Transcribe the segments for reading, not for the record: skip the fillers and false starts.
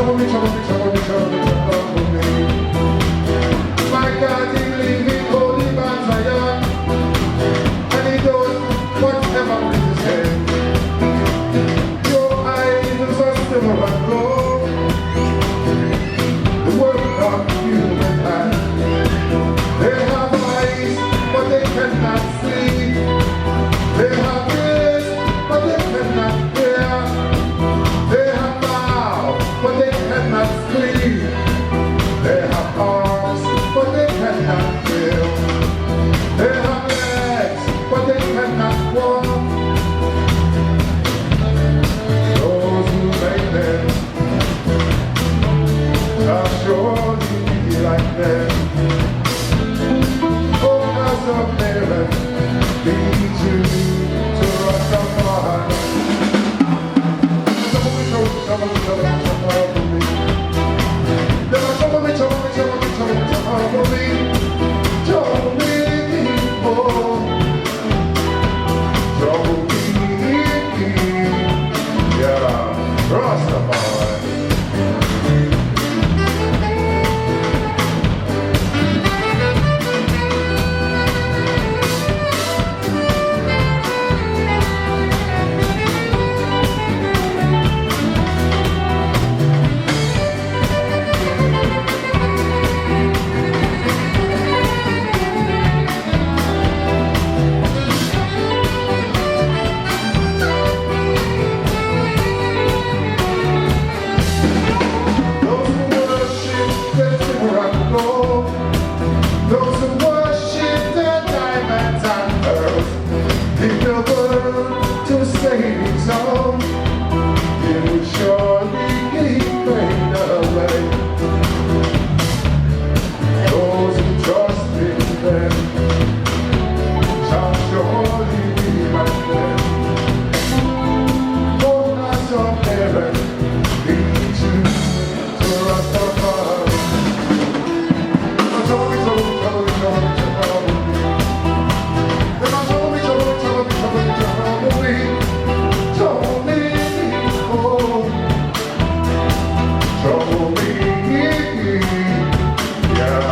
trouble me, trouble me, trouble me, trouble me, trouble me. My God, he leave me holy man Zion, and he does whatever pleases him. Your idols are silver and gold, the work of human hands. They have eyes, but they cannot see. They have ears, but they cannot hear. They have mouth, but they cannot speak. They have arms, but they cannot feel. They have legs, but they cannot walk. Those who made them shall surely be like them. Owners of heaven, lead you to Rastafari. Trouble me, trouble me, trouble me, trouble me, trouble me. Never trouble me, trouble me, trouble me, trouble me, trouble me. Trouble me, oh. Trouble me, yeah, Rastafari. Those who worship the diamonds and pearls, in the world to save his own, it will surely fade away. Those who trust in them shall surely be like them. Owners of heaven, lead you to Rastafari. Trouble me, trouble me, trouble me, trouble me, trouble me. Trouble me, trouble me, trouble me, trouble me, trouble me. Trouble me, oh. Trouble me, yeah.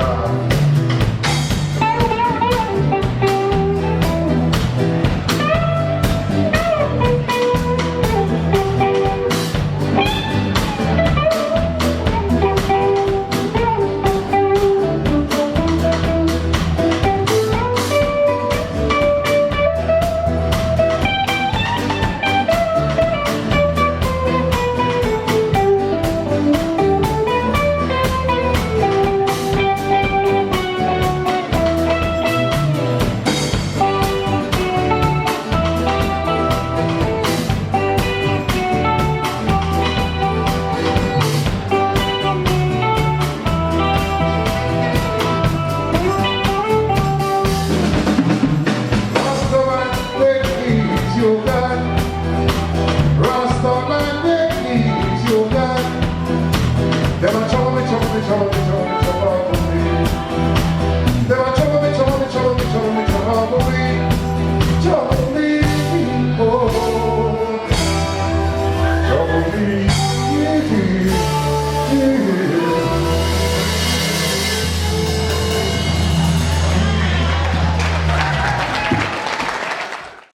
Never trouble me, trouble me, trouble me, trouble me, trouble me. Never trouble me, trouble me, trouble me, trouble me, trouble me. Trouble me, oh. Trouble me.